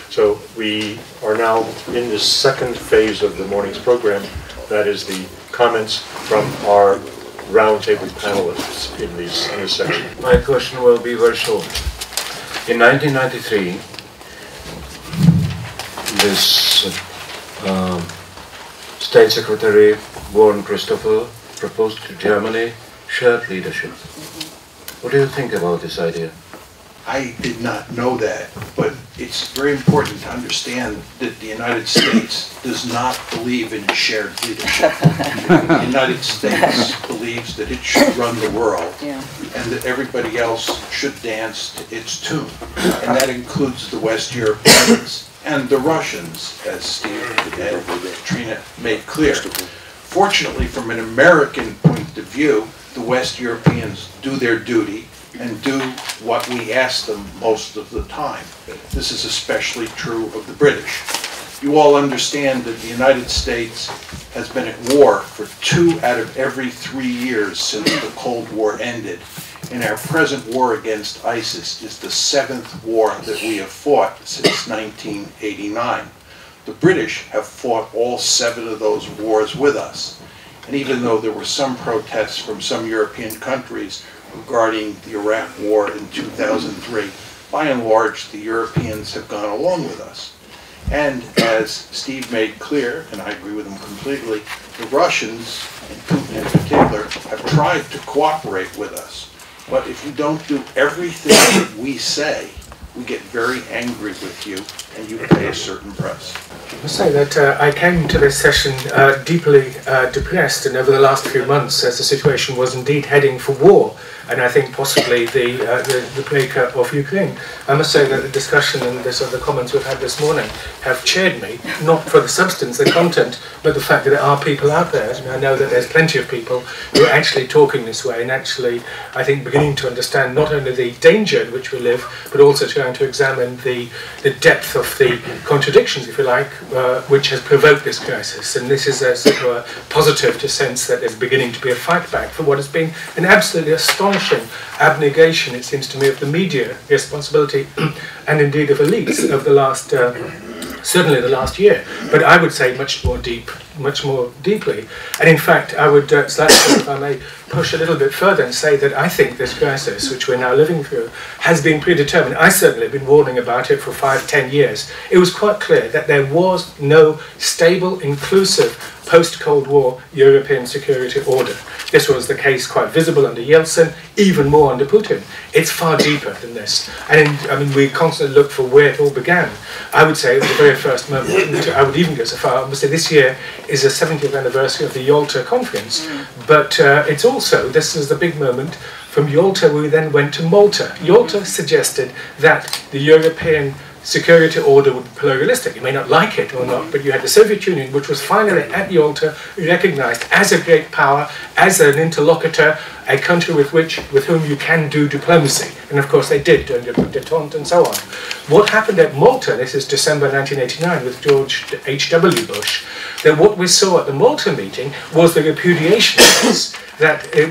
So we are now in the second phase of the morning's program. That is the comments from our roundtable panelists in this section. My question will be very short. In 1993, this State Secretary Warren Christopher proposed to Germany shared leadership. What do you think about this idea? I did not know that, but it's very important to understand that the United States does not believe in shared leadership. The United States believes that it should run the world, and that everybody else should dance to its tune. And that includes the West Europeans and the Russians, as Steve and Katrina made clear. Fortunately, from an American point of view, the West Europeans do their duty and do what we ask them most of the time. This is especially true of the British. You all understand that the United States has been at war for 2 out of every 3 years since the Cold War ended. And our present war against ISIS is the 7th war that we have fought since 1989. The British have fought all 7 of those wars with us. And even though there were some protests from some European countries regarding the Iraq War in 2003, by and large, the Europeans have gone along with us. And as Steve made clear, and I agree with him completely, the Russians, and Putin in particular, have tried to cooperate with us. But if you don't do everything that we say, we get very angry with you, and you pay a certain price. I must say that I came to this session deeply depressed, and over the last few months, as the situation was indeed heading for war, and I think possibly the breakup of Ukraine. I must say that the discussion and the comments we've had this morning have cheered me, not for the substance, the content, but the fact that there are people out there, and I know that there's plenty of people who are actually talking this way, and actually, I think, beginning to understand not only the danger in which we live, but also trying to examine the depth of the contradictions, if you like, which has provoked this crisis. And this is a sort of a positive to sense that there's beginning to be a fight back for what has been an absolutely astonishing abnegation, it seems to me, of the media responsibility and indeed of elites of the last, certainly the last year, but I would say much more deeply. And in fact, I would slightly, if I may, push a little bit further and say that I think this crisis, which we're now living through, has been predetermined. I certainly have been warning about it for 5-10 years. It was quite clear that there was no stable, inclusive, post-Cold War European security order. This was the case quite visible under Yeltsin, even more under Putin. It's far deeper than this. And I mean, we constantly look for where it all began. I would say at the very first moment, I would even go so far, obviously this year is the 70th anniversary of the Yalta Conference, but it's also, this is the big moment, from Yalta we then went to Malta. Yalta suggested that the European security order would be pluralistic. You may not like it or not, but you had the Soviet Union, which was finally at Yalta recognized as a great power, as an interlocutor, a country with whom you can do diplomacy. And of course they did, during the détente and so on. What happened at Malta, this is December 1989 with George H.W. Bush, that what we saw at the Malta meeting was the repudiation of this.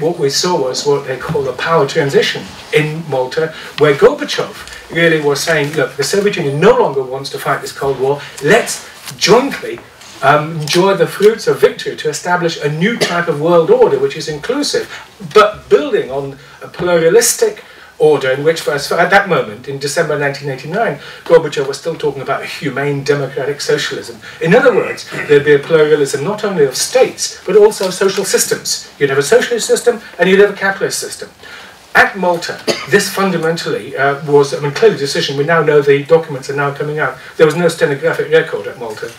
What we saw was what they call a power transition in Malta, where Gorbachev really was saying, look, the Soviet Union no longer wants to fight this Cold War, let's jointly enjoy the fruits of victory to establish a new type of world order which is inclusive, but building on a pluralistic order in which, at that moment, in December 1989, Gorbachev was still talking about a humane democratic socialism. In other words, there'd be a pluralism not only of states, but also of social systems. You'd have a socialist system and you'd have a capitalist system. At Malta, this fundamentally was, I mean, clearly a decision. We now know the documents are now coming out. There was no stenographic record at Malta,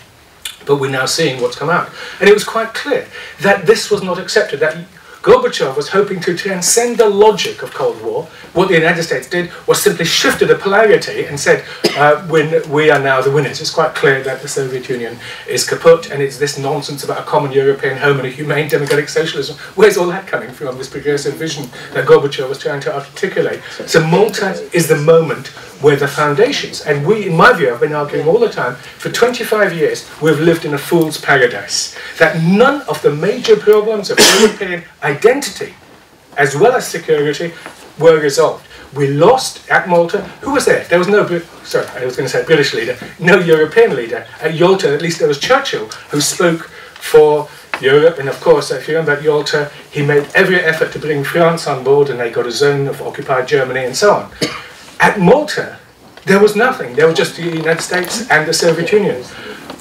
but we're now seeing what's come out. And it was quite clear that this was not accepted, that Gorbachev was hoping to transcend the logic of Cold War. What the United States did was simply shifted the polarity and said, we are now the winners. It's quite clear that the Soviet Union is kaput, and it's this nonsense about a common European home and a humane democratic socialism. Where's all that coming from, this progressive vision that Gorbachev was trying to articulate? So Malta is the moment where the foundations, and we, in my view, have been arguing all the time, for 25 years, we've lived in a fool's paradise. That none of the major problems of European identity, as well as security, were resolved. We lost at Malta. Who was there? There was no, sorry, I was going to say British leader, no European leader. At Yalta, at least there was Churchill, who spoke for Europe. And of course, if you remember at Yalta, he made every effort to bring France on board, and they got a zone of occupied Germany and so on. At Malta, there was nothing. There was just the United States and the Soviet Union.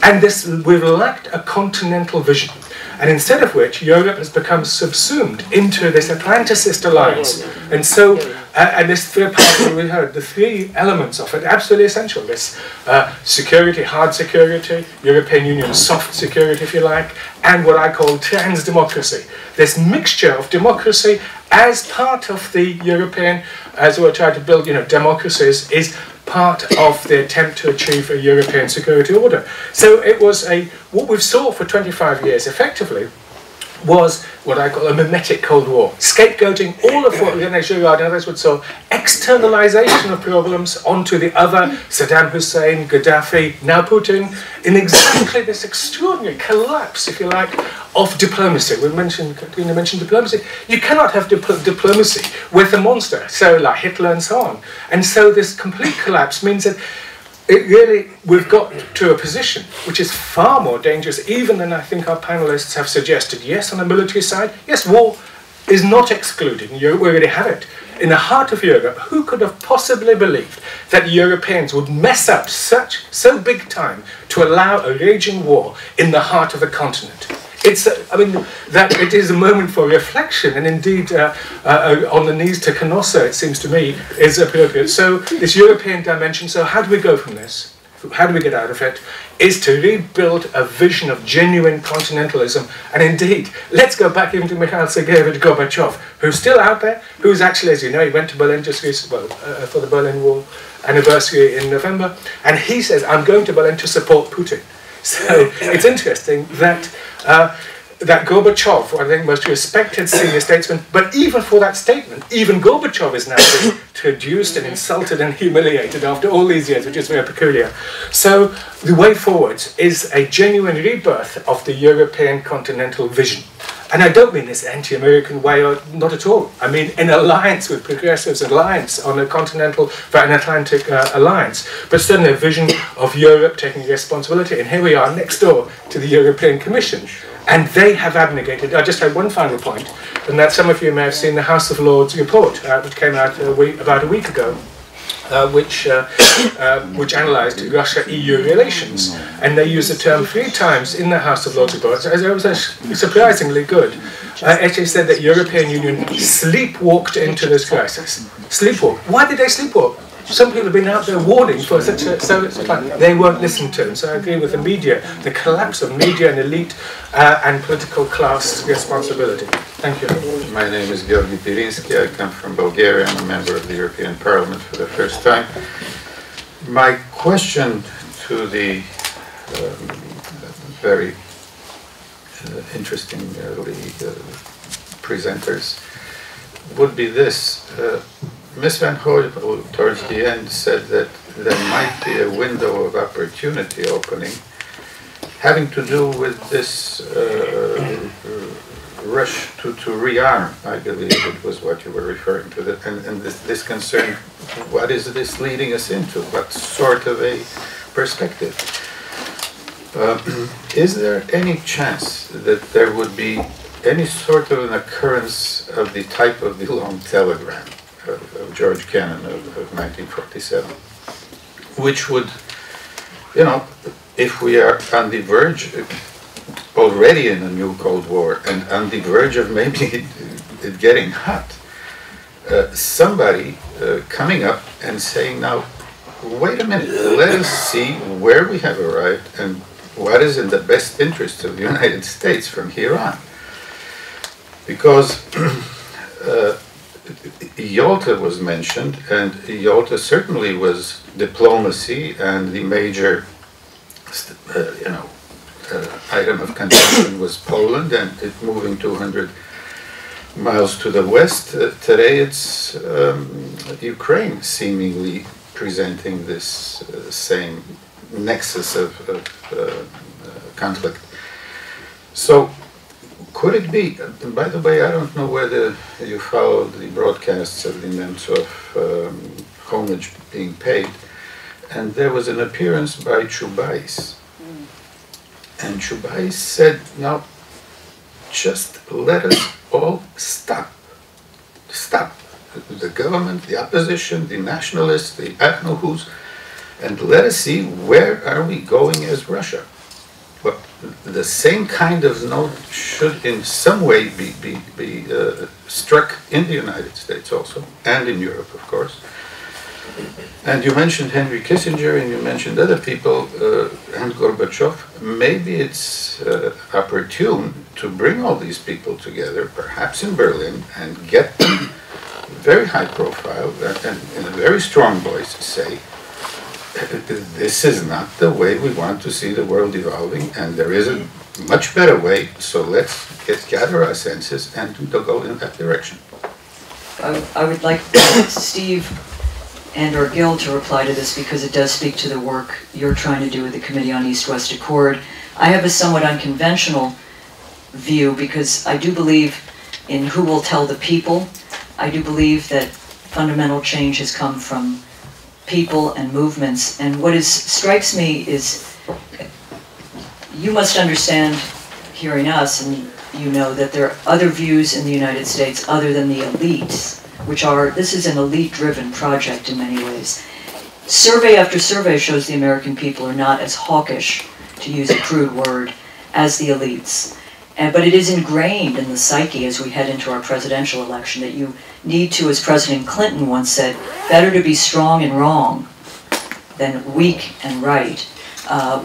And this, we've lacked a continental vision. And instead of which, Europe has become subsumed into this Atlanticist alliance. And so, and this third part that we heard, the three elements of it, absolutely essential. This security, hard security, European Union soft security, if you like, and what I call trans-democracy. This mixture of democracy as part of the European, as we're trying to build, democracies, is part of the attempt to achieve a European security order. So it was what we've saw for 25 years effectively was what I call a mimetic Cold War. Scapegoating all of what René Girard and others would say, externalization of problems onto the other, Saddam Hussein, Gaddafi, now Putin, in exactly this extraordinary collapse, if you like, of diplomacy. Katrina mentioned diplomacy. You cannot have diplomacy with a monster, so like Hitler and so on. And so this complete collapse means that we've got to a position which is far more dangerous even than I think our panelists have suggested. Yes, on the military side, yes, war is not excluded. We already have it. In the heart of Europe, who could have possibly believed that Europeans would mess up so big time to allow a raging war in the heart of the continent? That it is a moment for reflection, and indeed on the knees to Canossa, it seems to me, is appropriate. So this European dimension, so how do we go from this? How do we get out of it? Is to rebuild a vision of genuine continentalism. And indeed, let's go back even to Mikhail Sergeyevich Gorbachev, who's still out there, who's actually, as you know, he went to Berlin just recently, for the Berlin Wall anniversary in November, and he says, I'm going to Berlin to support Putin. So it's interesting that that Gorbachev, one of the most respected senior statesman, but even for that statement, even Gorbachev is now being traduced and insulted and humiliated after all these years, which is very peculiar. So the way forward is a genuine rebirth of the European continental vision. And I don't mean this anti-American way, or not at all. I mean in alliance with progressives, alliance on a continental, an Atlantic alliance, but certainly a vision of Europe taking responsibility. And here we are next door to the European Commission. And they have abnegated. I just had one final point, and that some of you may have seen the House of Lords report, which came out about a week ago, which analysed Russia-EU relations. And they used the term 3 times in the House of Lords report. So it was surprisingly good. Actually said that European Union sleepwalked into this crisis. Sleepwalk. Why did they sleepwalk? Some people have been out there warning for such a, so it's like they weren't listened to. And so I agree with the media, the collapse of media and elite and political class responsibility. Thank you. My name is Georgi Pirinsky. I come from Bulgaria. I'm a member of the European Parliament for the first time. My question to the very interesting presenters would be this. Ms. Van Heuvel, towards the end, said that there might be a window of opportunity opening having to do with this rush to rearm, I believe it was what you were referring to, and this concern, what is this leading us into? What sort of a perspective? Is there any chance that there would be any sort of an occurrence of the type of the long telegram of George Kennan of 1947, which would, if we are on the verge, already in a new Cold War, and on the verge of maybe it getting hot, somebody coming up and saying, now, wait a minute, let us see where we have arrived and what is in the best interest of the United States from here on. Because Yalta was mentioned, and Yalta certainly was diplomacy, and the major, item of contention was Poland, and it moving 200 miles to the west. Today it's Ukraine seemingly presenting this same nexus of conflict. So Could it be, by the way, I don't know whether you followed the broadcasts of the Nemtsov homage being paid, and there was an appearance by Chubais. And Chubais said, now, just let us all stop. Stop. The government, the opposition, the nationalists, the I don't know who's, and let us see where are we going as Russia. Well, the same kind of note should in some way be struck in the United States also, and in Europe, of course. And you mentioned Henry Kissinger, and you mentioned other people, and Gorbachev. Maybe it's opportune to bring all these people together, perhaps in Berlin, and get them very high profile, and in a very strong voice say, this is not the way we want to see the world evolving, and there is a much better way, so let's gather our senses and go in that direction. I would like Steve and or Gil to reply to this, because it does speak to the work you're trying to do with the Committee on East-West Accord. I have a somewhat unconventional view, because I do believe in who will tell the people. I do believe that fundamental change has come from people and movements, and what strikes me is, you must understand, hearing us, and you know that there are other views in the United States other than the elites, this is an elite-driven project in many ways. Survey after survey shows the American people are not as hawkish, to use a crude word, as the elites. But it is ingrained in the psyche as we head into our presidential election that you need to, as President Clinton once said, better to be strong and wrong than weak and right.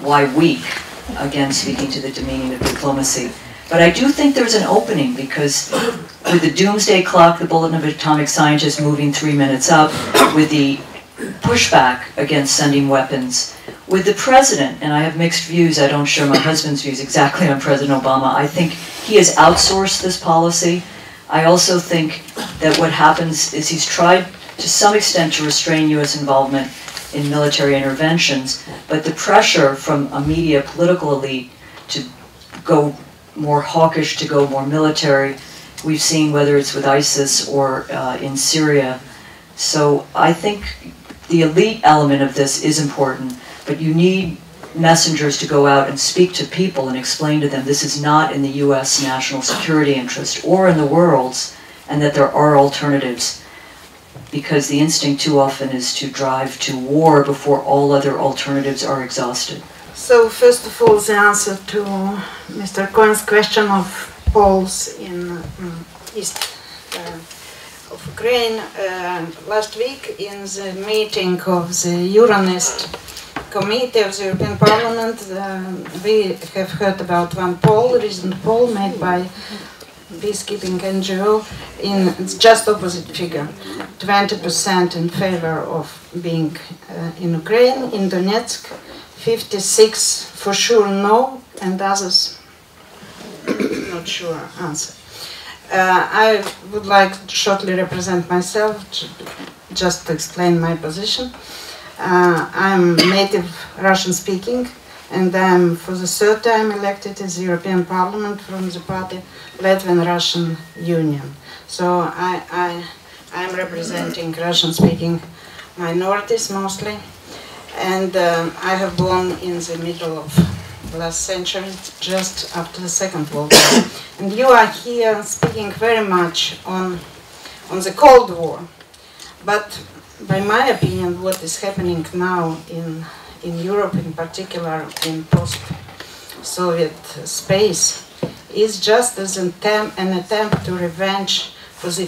Why weak? Again, speaking to the demeaning of diplomacy. But I do think there's an opening, because with the doomsday clock, the Bulletin of Atomic Scientists moving 3 minutes up, with the pushback against sending weapons, with the president, and I have mixed views, I don't share my husband's views exactly on President Obama. I think he has outsourced this policy. I also think that what happens is he's tried to some extent to restrain U.S. involvement in military interventions, but the pressure from a media political elite to go more hawkish, to go more military, we've seen whether it's with ISIS or in Syria. So I think the elite element of this is important, but you need messengers to go out and speak to people and explain to them this is not in the U.S. national security interest or in the world's, and that there are alternatives, because the instinct too often is to drive to war before all other alternatives are exhausted. So first of all, the answer to Mr. Cohen's question of Poles in east of Ukraine. Last week in the meeting of the Euronest Committee of the European Parliament, we have heard about one poll, a recent poll made by peacekeeping NGO, in just opposite figure, 20% in favor of being in Ukraine, in Donetsk, 56 for sure no, and others not sure answer. I would like to shortly represent myself, just to explain my position. I'm native Russian speaking, and I'm for the third time elected as the European Parliament from the party Latvian Russian Union. So I'm representing Russian speaking minorities mostly, and I have born in the middle of last century, just after the Second World War. And you are here speaking very much on the Cold War, but by my opinion, what is happening now in Europe, in particular in post-Soviet space, is just as an attempt to revenge for the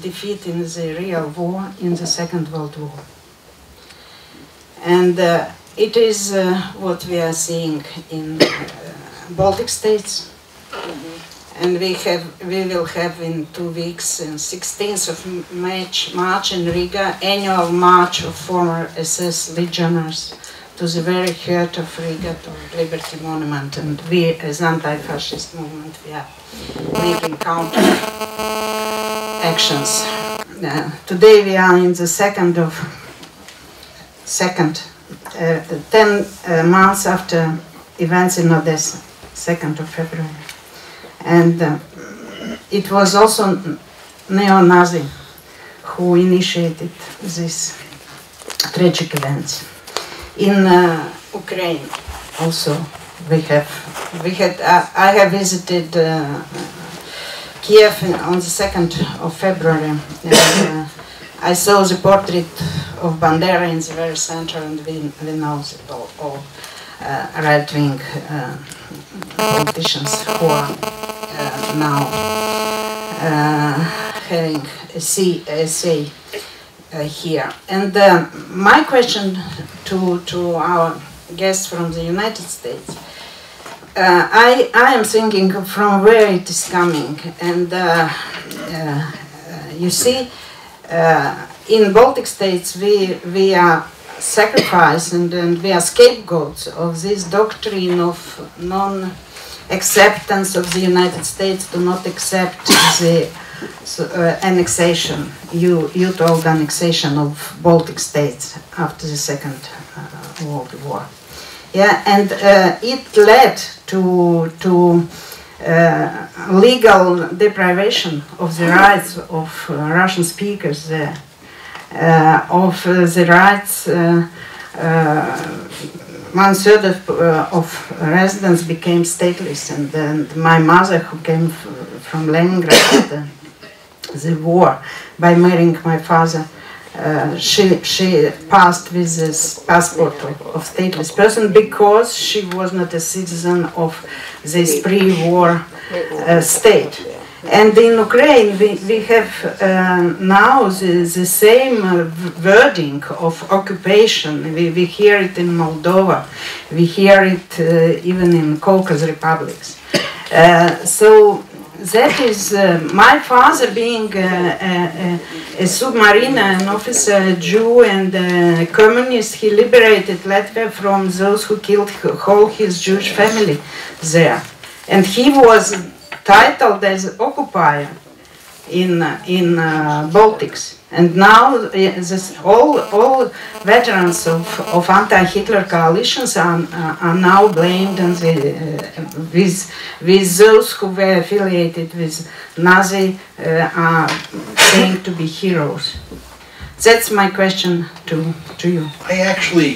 defeat in the real war, in the Second World War. And it is what we are seeing in Baltic states. And we will have in 2 weeks, on 16th of March in Riga, annual march of former SS legionnaires to the very heart of Riga, to Liberty Monument. And we, as anti-fascist movement, we are making counter actions. Today we are in the 10 months after events in Odessa, 2nd of February. And it was also neo-Nazi who initiated these tragic events. In Ukraine also I have visited Kiev on the 2nd of February, and I saw the portrait of Bandera in the very center, and we know that all right-wing politicians who are now having a say here. And my question to our guests from the United States, I am thinking from where it is coming, and you see, in Baltic states we are sacrificed and we are scapegoats of this doctrine of non-acceptance of the United States to not accept the annexation, you-told annexation of Baltic states after the Second World War. Yeah, and it led to legal deprivation of the rights of Russian speakers there, of the rights. 1/3 of residents became stateless, and then my mother, who came from Leningrad after the war, by marrying my father, she passed with this passport of stateless person because she was not a citizen of this pre-war state. And in Ukraine, we have now the same wording of occupation. We hear it in Moldova. We hear it even in Caucasus republics. So that is my father being a submariner, an officer, a Jew and a communist. He liberated Latvia from those who killed whole his Jewish family there. And he was titled as occupier in Baltics, and now all veterans of anti-Hitler coalitions are now blamed, and with those who were affiliated with Nazi are saying to be heroes. That's my question to you. I actually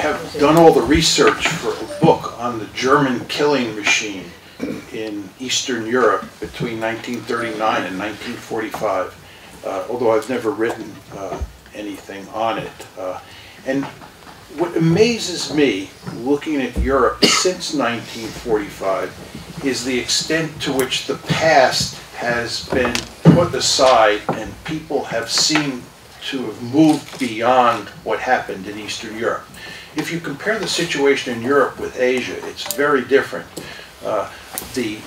have done all the research for a book on the German killing machine in Eastern Europe between 1939 and 1945, although I've never written anything on it. And what amazes me, looking at Europe since 1945, is the extent to which the past has been put aside and people have seemed to have moved beyond what happened in Eastern Europe. If you compare the situation in Europe with Asia, it's very different. The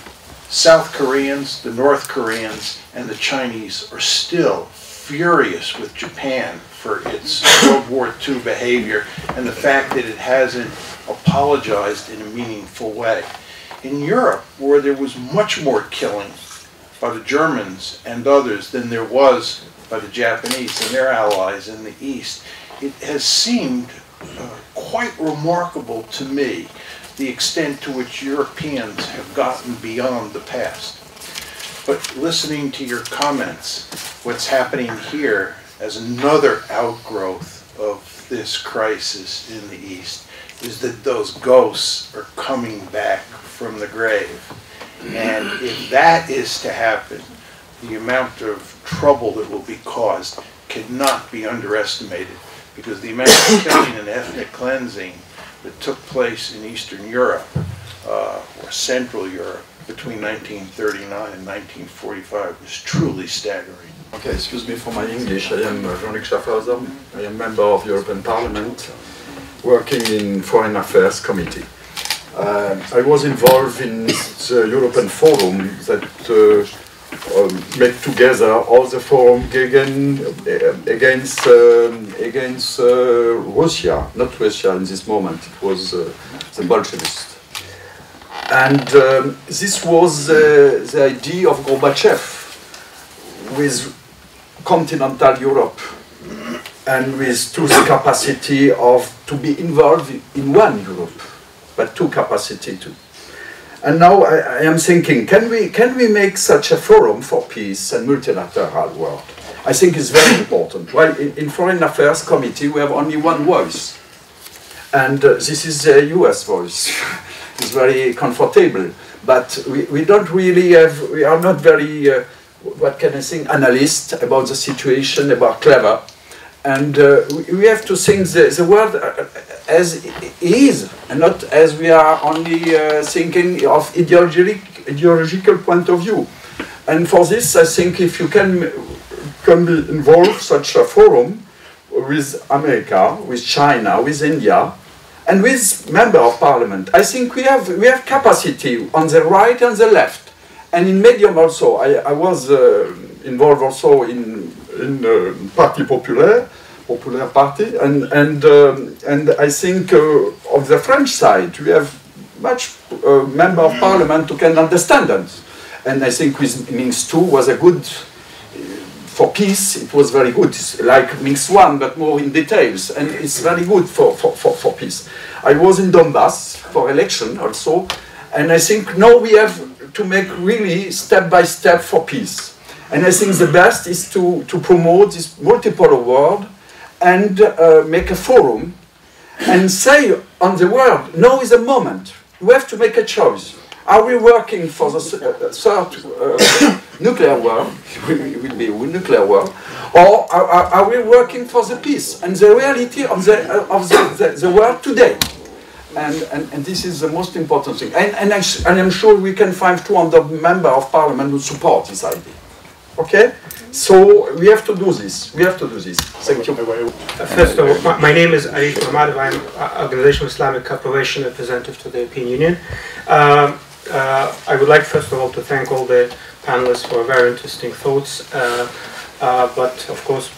South Koreans, the North Koreans, and the Chinese are still furious with Japan for its World War II behavior and the fact that it hasn't apologized in a meaningful way. In Europe, where there was much more killing by the Germans and others than there was by the Japanese and their allies in the East, it has seemed quite remarkable to me the extent to which Europeans have gotten beyond the past. But listening to your comments, what's happening here as another outgrowth of this crisis in the East is that those ghosts are coming back from the grave. And if that is to happen, the amount of trouble that will be caused cannot be underestimated, because the amount of killing and ethnic cleansing that took place in Eastern Europe, or Central Europe, between 1939 and 1945 was truly staggering. Okay, excuse me for my English. I am Jean-Luc Schaffhauser. I am member of European Parliament, working in Foreign Affairs Committee. I was involved in the European Forum that made together all the forum against Russia, not Russia in this moment, it was the Bolsheviks. And this was the idea of Gorbachev with continental Europe and with two capacity of to be involved in one Europe, but two capacity too. And now I am thinking, can we make such a forum for peace and multilateral world? I think it's very important. Well, in Foreign Affairs Committee, we have only one voice. And this is the US voice. It's very comfortable. But we don't really have, we are not very, what can I say, analysts about the situation, about clever. And we have to think the world as it is, and not as we are only thinking of ideological point of view. And for this, I think if you can be involved such a forum with America, with China, with India, and with member of parliament, I think we have capacity on the right and the left, and in medium also. I was involved also in Parti Populaire Party, and I think of the French side we have much member of parliament who can understand us, and I think with Minsk II was a good. For peace, it was very good. It's like Minsk I, but more in details, and it's very good for peace. I was in Donbass for election also, and I think now we have to make really step by step for peace. And I think the best is to promote this multipolar world and make a forum and say on the world, now is the moment. We have to make a choice. Are we working for the third nuclear world, it will be a nuclear world, or are we working for the peace and the reality of the world today? And this is the most important thing. And I'm sure we can find 200 members of parliament who support this idea. Okay? So we have to do this. We have to do this. Thank you. First of all, my name is Arif Mamadov. I'm Organization of Islamic Cooperation representative to the European Union. I would like, first of all, to thank all the panelists for very interesting thoughts. But of course,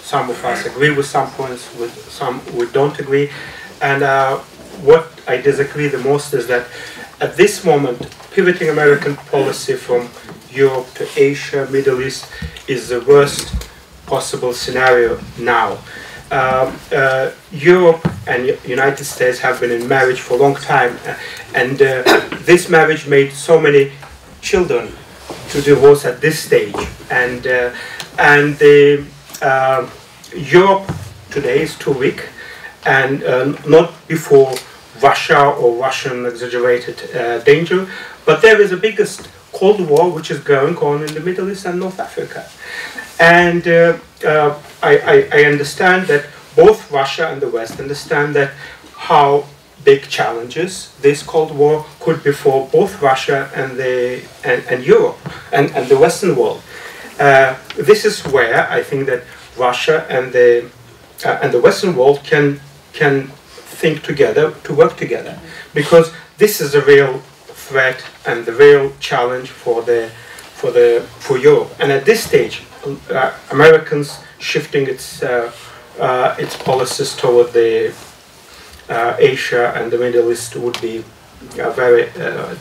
some of us agree with some points, with some we don't agree. And what I disagree the most is that at this moment, pivoting American policy from Europe to Asia, Middle East is the worst possible scenario now. Europe and United States have been in marriage for a long time, and this marriage made so many children to divorce at this stage. And Europe today is too weak, and not before Russia or Russian exaggerated danger, but there is the biggest Cold War which is going on in the Middle East and North Africa. And I understand that both Russia and the West understand that how big challenges this Cold War could be for both Russia and Europe and the Western world. This is where I think that Russia and the Western world can think together, to work together, because this is a real threat and the real challenge for Europe. And at this stage, Americans shifting its policies toward the Asia and the Middle East would be very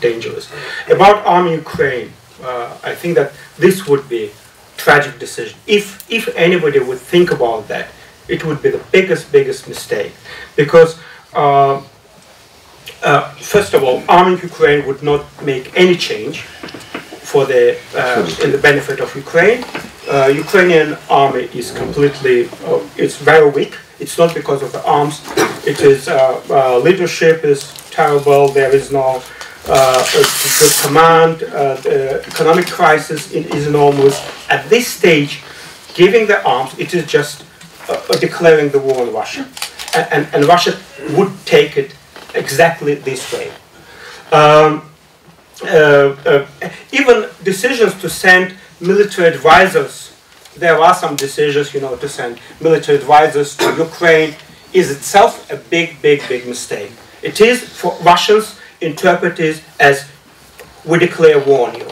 dangerous. About arming Ukraine, I think that this would be a tragic decision. If anybody would think about that, it would be the biggest mistake, because first of all, arming Ukraine would not make any change for in the benefit of Ukraine. Ukrainian army is completely, it's very weak. It's not because of the arms. It is leadership is terrible. There is no good command. The economic crisis is enormous. At this stage, giving the arms, it is just declaring the war on Russia, and Russia would take it exactly this way. Even decisions to send military advisors, there are some decisions, to send military advisors to Ukraine is itself a big mistake. It is, for Russians, interpreted as we declare war on you.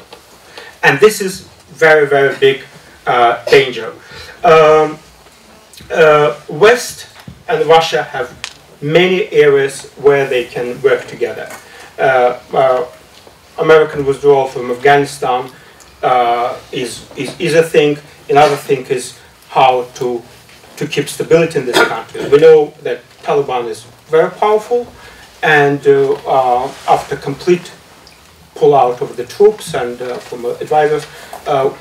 And this is very big danger. West and Russia have many areas where they can work together. American withdrawal from Afghanistan is a thing. Another thing is how to keep stability in this country. We know that Taliban is very powerful, and after complete pull out of the troops and from advisors,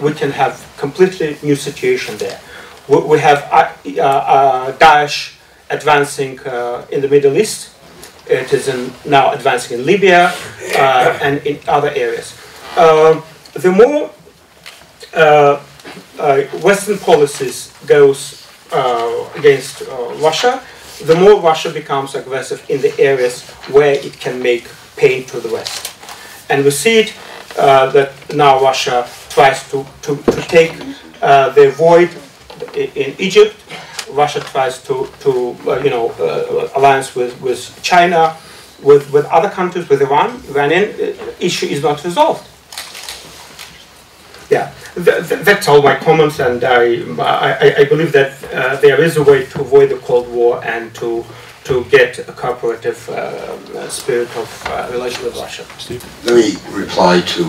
we can have completely new situation there. We have Daesh advancing in the Middle East. It is now advancing in Libya and in other areas. The more Western policies goes against Russia, the more Russia becomes aggressive in the areas where it can make pain to the West. And we see it that now Russia tries to take the void in Egypt. Russia tries to alliance with China, with other countries, with Iran. Iranian issue is not resolved. Yeah, that's all my comments, and I believe that there is a way to avoid the Cold War and to get a cooperative spirit of relation with Russia. Steve? Let me reply to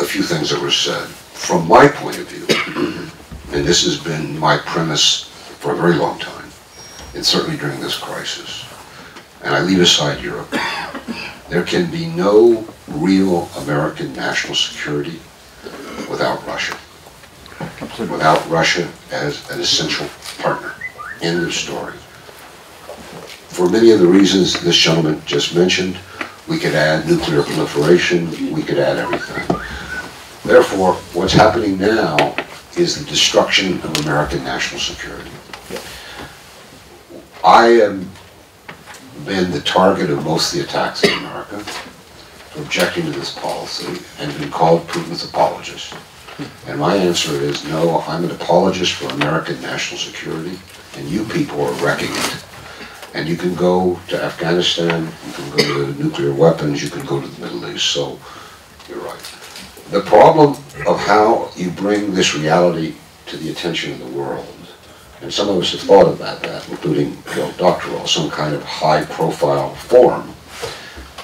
a few things that were said. From my point of view, and this has been my premise for a very long time, and certainly during this crisis, and I leave aside Europe, there can be no real American national security without Russia. Without Russia as an essential partner. End of story. For many of the reasons this gentleman just mentioned, we could add nuclear proliferation, we could add everything. Therefore, what's happening now is the destruction of American national security. I have been the target of most of the attacks in America for objecting to this policy and been called Putin's apologist. And my answer is no, I'm an apologist for American national security, and you people are wrecking it. And you can go to Afghanistan, you can go to nuclear weapons, you can go to the Middle East, so you're right. The problem of how you bring this reality to the attention of the world, and some of us have thought about that, including Gilbert Doctorow, some kind of high-profile forum,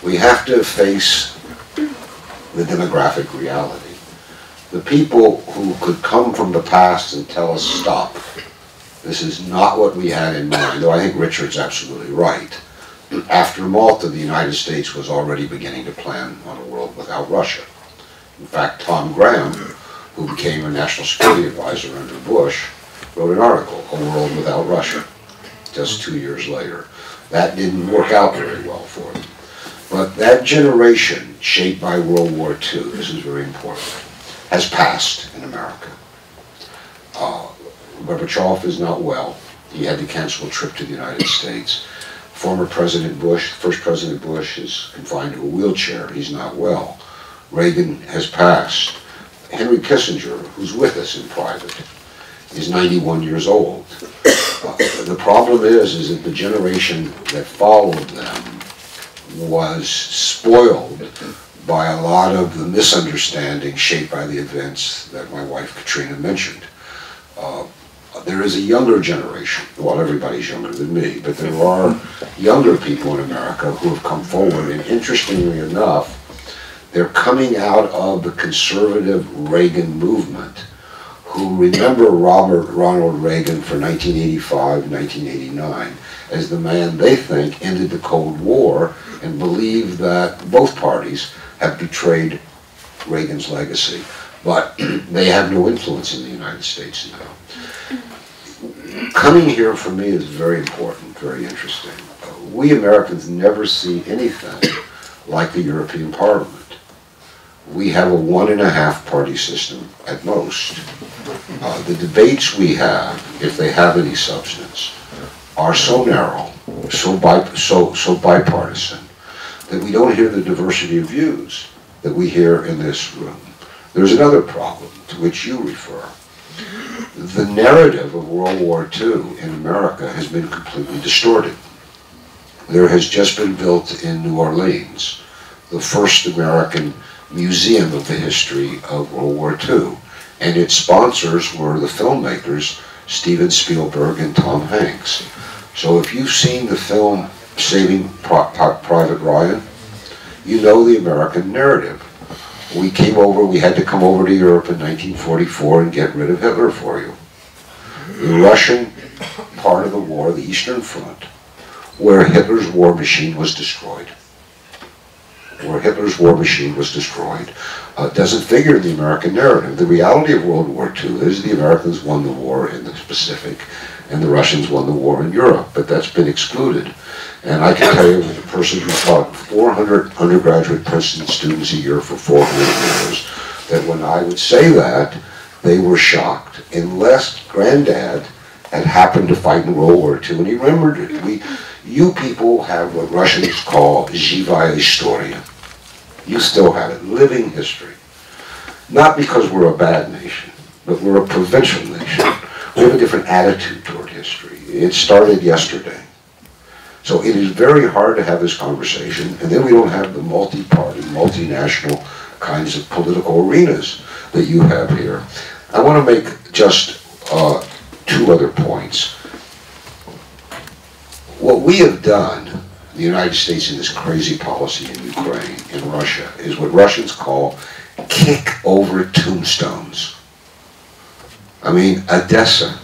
we have to face the demographic reality. The people who could come from the past and tell us, stop, this is not what we had in mind, though I think Richard's absolutely right. After Malta, the United States was already beginning to plan on a world without Russia. In fact, Tom Graham, who became a national security advisor under Bush, wrote an article, A World Without Russia, just 2 years later. That didn't work out very well for them. But that generation, shaped by World War II, this is very important, has passed in America. Gorbachev is not well. He had to cancel a trip to the United States. Former President Bush, first President Bush, is confined to a wheelchair. He's not well. Reagan has passed. Henry Kissinger, who's with us in private, is 91 years old. The problem is that the generation that followed them was spoiled by a lot of the misunderstanding shaped by the events that my wife Katrina mentioned. There is a younger generation, well, everybody's younger than me, but there are younger people in America who have come forward, and interestingly enough, they're coming out of the conservative Reagan movement, who remember Ronald Reagan for 1985, 1989, as the man they think ended the Cold War, and believe that both parties have betrayed Reagan's legacy. But they have no influence in the United States now. Coming here for me is very important, very interesting. We Americans never see anything like the European Parliament. We have a 1.5 party system at most. The debates we have, if they have any substance, are so narrow, so bipartisan, that we don't hear the diversity of views that we hear in this room. There's another problem to which you refer. The narrative of World War II in America has been completely distorted. There has just been built in New Orleans the first American museum of the history of World War II, and its sponsors were the filmmakers Steven Spielberg and Tom Hanks. So if you've seen the film Saving Private Ryan, you know the American narrative. We had to come over to Europe in 1944 and get rid of Hitler for you. The Russian part of the war, the Eastern Front, where Hitler's war machine was destroyed. where Hitler's war machine was destroyed, doesn't figure in the American narrative. The reality of World War II is the Americans won the war in the Pacific and the Russians won the war in Europe, but that's been excluded. And I can tell you, as a person who taught 400 undergraduate Princeton students a year for 400 years, that when I would say that, they were shocked, unless Granddad had happened to fight in World War II, and he remembered it. You people have what Russians call živая historia. You still have it, living history. Not because we're a bad nation, but we're a provincial nation. We have a different attitude toward history. It started yesterday. So it is very hard to have this conversation, and then we don't have the multi-party, multinational kinds of political arenas that you have here. I want to make just two other points. What we have done, the United States in this crazy policy in Ukraine, in Russia, is what Russians call kick over tombstones. I mean, Odessa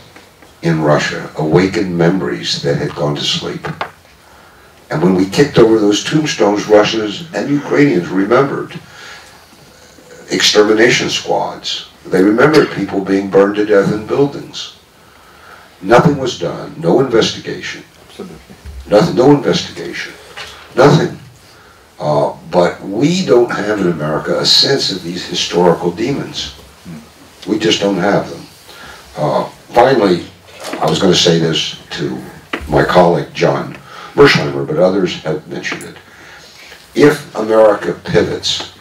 in Russia awakened memories that had gone to sleep. And when we kicked over those tombstones, Russians and Ukrainians remembered extermination squads. They remembered people being burned to death in buildings. Nothing was done, no investigation. Nothing, no investigation, nothing. But we don't have in America a sense of these historical demons. We just don't have them. Finally, I was going to say this to my colleague John Mearsheimer, but others have mentioned it. If America pivots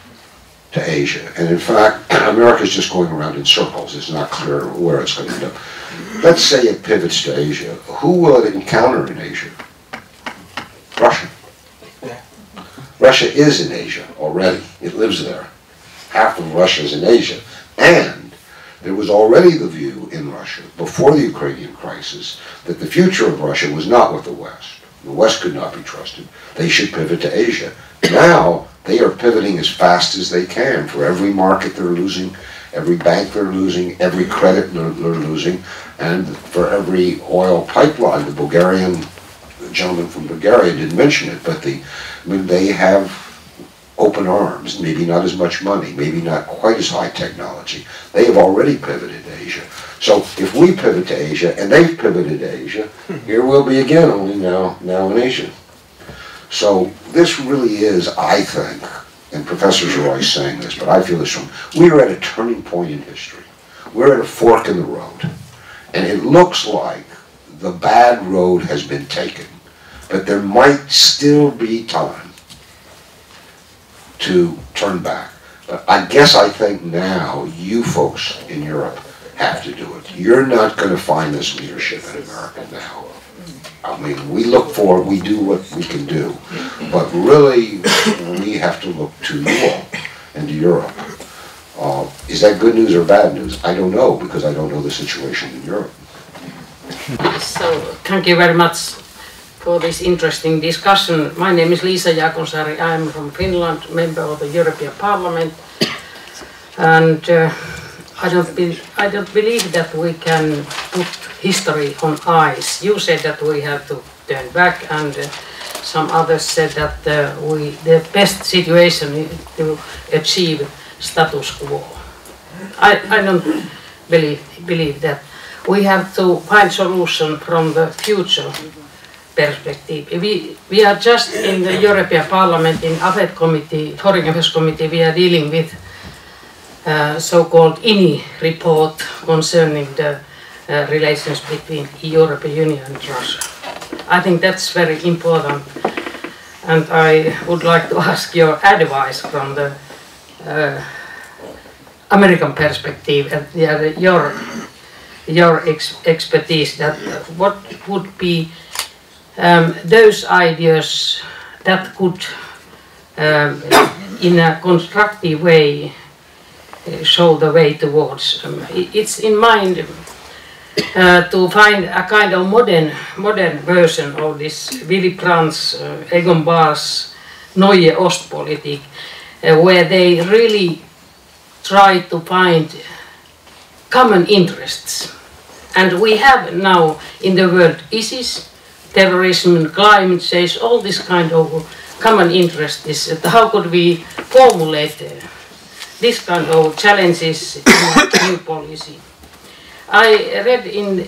to Asia, and in fact, America is just going around in circles, it's not clear where it's going to end up. Let's say it pivots to Asia. Who will it encounter in Asia? Russia. Russia is in Asia already. It lives there. Half of Russia is in Asia. And there was already the view in Russia, before the Ukrainian crisis, that the future of Russia was not with the West. The West could not be trusted. They should pivot to Asia. Now, they are pivoting as fast as they can. For every market they're losing, every bank they're losing, every credit they're losing, and for every oil pipeline. The Bulgarian gentleman from Bulgaria didn't mention it, but they have open arms, maybe not as much money, maybe not quite as high technology. They have already pivoted to Asia. So if we pivot to Asia, and they've pivoted to Asia, here we'll be again, only now in Asia. So this really is, I think, and professors are always saying this, but I feel this from, we are at a turning point in history. We're at a fork in the road. And it looks like the bad road has been taken, but there might still be time to turn back. But I think now you folks in Europe have to do it. You're not going to find this leadership in America now. I mean, we do what we can do, but really we have to look to you all and to Europe. Is that good news or bad news? I don't know, because I don't know the situation in Europe. So, thank you very much for this interesting discussion. My name is Liisa Jaakonsaari. I am from Finland, member of the European Parliament, and I don't believe that we can put history on ice. You said that we have to turn back, and some others said that the best situation is to achieve status quo. I don't believe that. We have to find solution from the future perspective. We are just in the European Parliament, in AFET committee, Foreign Affairs Committee, we are dealing with so-called INI report concerning the relations between the European Union and Russia. I think that's very important, and I would like to ask your advice from the American perspective and your expertise, that what would be those ideas that could in a constructive way show the way towards. It's in mind to find a kind of modern version of this Willy Brandt's, Egon Bahr's Neue Ostpolitik, where they really try to find common interests. And we have now in the world ISIS, terrorism, climate change, all this kind of common interest is how could we formulate this kind of challenges in a new policy. I read in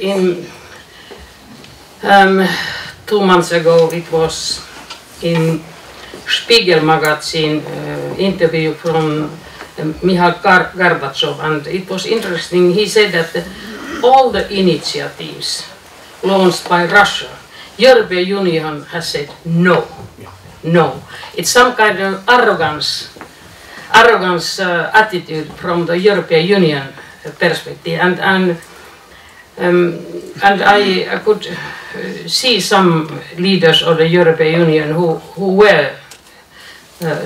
2 months ago, it was in Spiegel magazine interview from Mikhail Gorbachev, and it was interesting. He said that all the initiatives launched by Russia, European Union has said no, no. It's some kind of arrogance attitude from the European Union perspective, and I could see some leaders of the European Union who were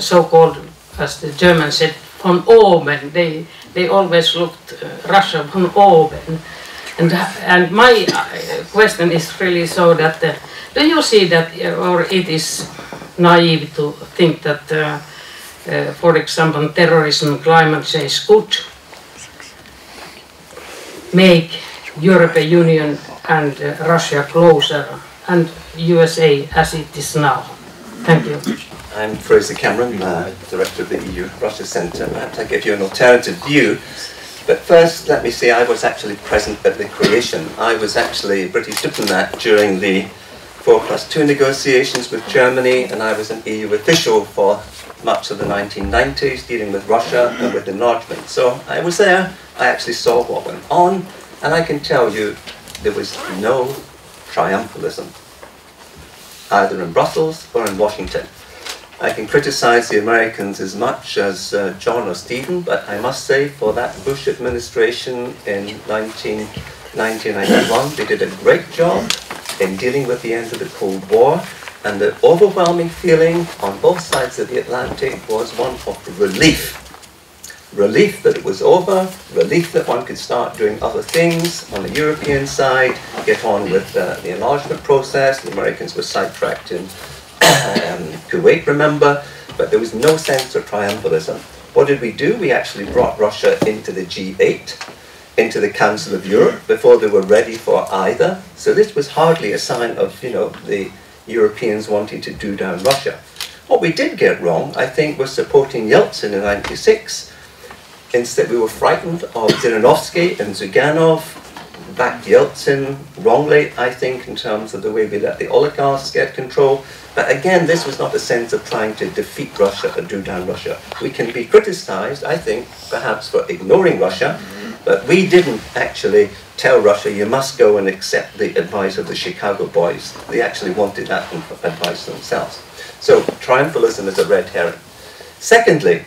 so-called, as the Germans said, von oben. They always looked Russia von oben. And my question is really so that, do you see that, or it is naive to think that, for example, terrorism, climate change could make European Union and Russia closer, and USA as it is now? Thank you. I'm Fraser Cameron, Director of the EU-Russia Centre. Perhaps I give you an alternative view. But first, let me say I was actually present at the creation. I was actually a British diplomat during the 4+2 negotiations with Germany, and I was an EU official for much of the 1990s, dealing with Russia and with enlargement. So I was there, I actually saw what went on, and I can tell you there was no triumphalism, either in Brussels or in Washington. I can criticize the Americans as much as John or Stephen, but I must say for that Bush administration in 1991, they did a great job in dealing with the end of the Cold War, and the overwhelming feeling on both sides of the Atlantic was one of relief. Relief that it was over, relief that one could start doing other things on the European side, get on with the enlargement process. The Americans were sidetracked in Kuwait, remember, but there was no sense of triumphalism. What did we do? We actually brought Russia into the G8, into the Council of Europe, before they were ready for either. So this was hardly a sign of, the Europeans wanting to do down Russia. What we did get wrong, I think, was supporting Yeltsin in '96. Instead, we were frightened of Zhirinovsky and Zyuganov, backed Yeltsin wrongly, I think, in terms of the way we let the oligarchs get control. But again, this was not a sense of trying to defeat Russia or do down Russia. We can be criticized, I think, perhaps for ignoring Russia, but we didn't actually tell Russia, you must go and accept the advice of the Chicago boys. They actually wanted that advice themselves. So triumphalism is a red herring. Secondly,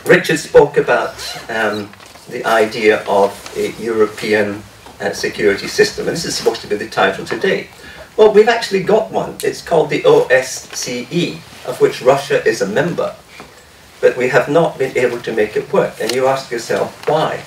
Richard spoke about the idea of a European security system, and this is supposed to be the title today. Well, we've actually got one. It's called the OSCE, of which Russia is a member, but we have not been able to make it work. And you ask yourself, why?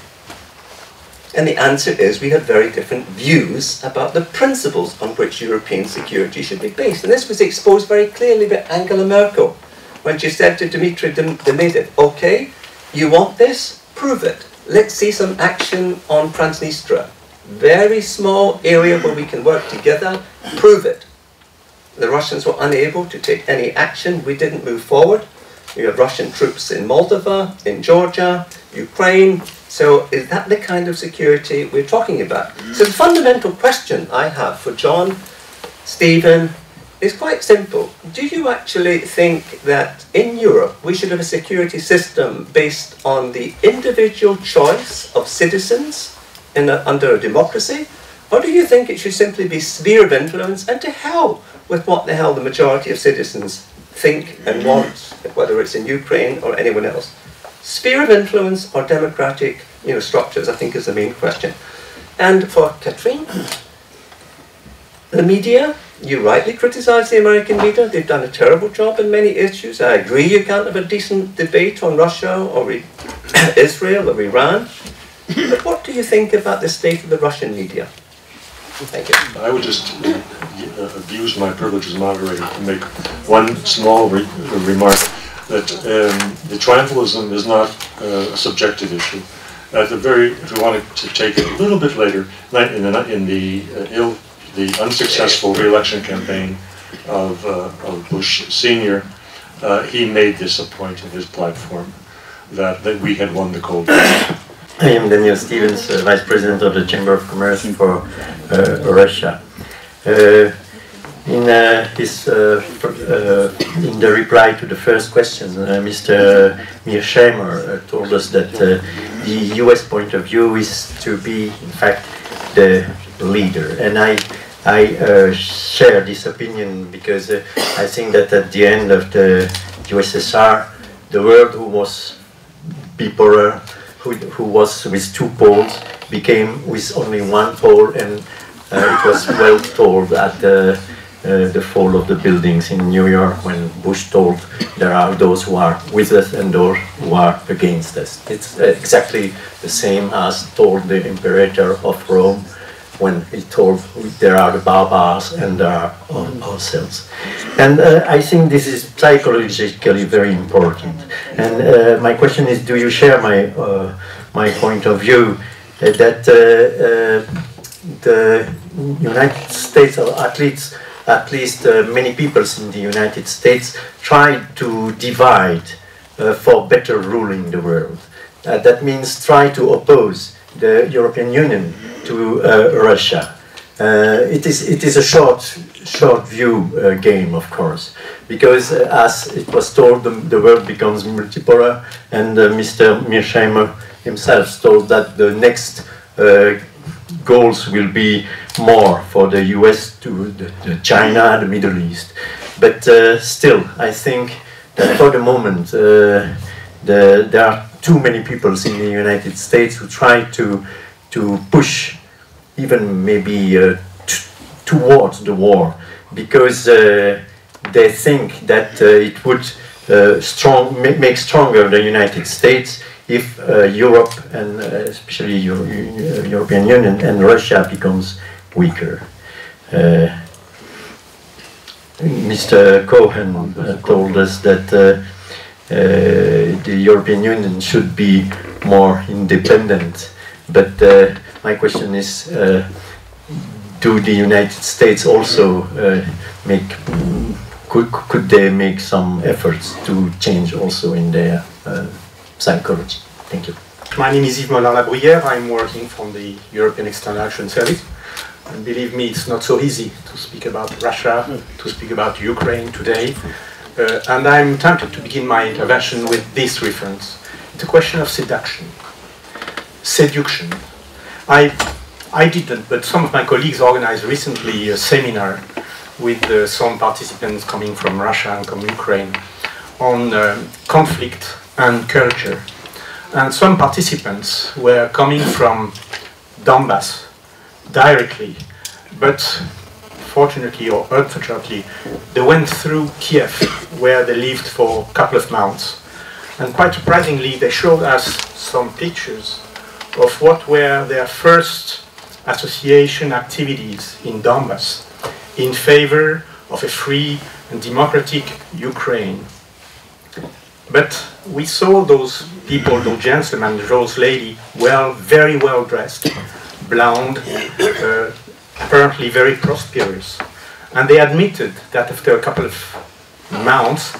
And the answer is we have very different views about the principles on which European security should be based. And this was exposed very clearly by Angela Merkel when she said to Dmitry Medvedev, okay, you want this? Prove it. Let's see some action on Transnistria. Very small area where we can work together. Prove it. The Russians were unable to take any action. We didn't move forward. You have Russian troops in Moldova, in Georgia, Ukraine. So is that the kind of security we're talking about? So the fundamental question I have for John, Stephen, is quite simple. Do you actually think that in Europe we should have a security system based on the individual choice of citizens under a democracy? Or do you think it should simply be sphere of influence, and to hell with what the hell the majority of citizens think and want, whether it's in Ukraine or anyone else? Sphere of influence or democratic structures, I think, is the main question. And for Katrina, the media, you rightly criticize the American media. They've done a terrible job in many issues. I agree you can't have a decent debate on Russia or Israel or Iran. But what do you think about the state of the Russian media? Thank you. I would just abuse my privilege as moderator to make one small remark that the triumphalism is not a subjective issue. If you wanted to take it a little bit later, in the unsuccessful re-election campaign of Bush Sr., he made this a point in his platform, that we had won the Cold War. I am Daniel Stevens, Vice President of the Chamber of Commerce for Russia. In the reply to the first question, Mr. Mearsheimer told us that the US point of view is to be, in fact, the leader. And I share this opinion because I think that at the end of the USSR, the world who was bipolar, who was with two poles, became with only one pole, and it was well told at the fall of the buildings in New York when Bush told there are those who are with us and those who are against us. It's exactly the same as told the Imperator of Rome when he told there are the barbares and there are ourselves. And I think this is psychologically very important. And my question is, do you share my point of view that the United States, or at least many peoples in the United States, try to divide for better ruling the world. That means try to oppose the European Union to Russia. It is a short view game, of course, because as it was told, the world becomes multipolar, and Mr. Mearsheimer himself told that the next goals will be more for the US to the China, the Middle East. But still, I think that for the moment there are too many peoples in the United States who try to push even maybe towards the war, because they think that it would make stronger the United States if Europe, and especially European Union and Russia, becomes weaker. Mr. Cohen told us that the European Union should be more independent, but my question is, do the United States also could they make some efforts to change also in their psychology? Thank you. My name is Yves Mollin-Labruyère. I'm working from the European External Action Service. And believe me, it's not so easy to speak about Russia, to speak about Ukraine today. And I'm tempted to begin my intervention with this reference. It's a question of seduction. Seduction. I didn't, but some of my colleagues organized recently a seminar with some participants coming from Russia and from Ukraine on conflict and culture. And some participants were coming from Donbass directly, but fortunately or unfortunately, they went through Kiev, where they lived for a couple of months. And quite surprisingly, they showed us some pictures of what were their first association activities in Donbass in favor of a free and democratic Ukraine. But we saw those people, those gentlemen, those ladies, very well dressed, blonde, apparently very prosperous. And they admitted that after a couple of months,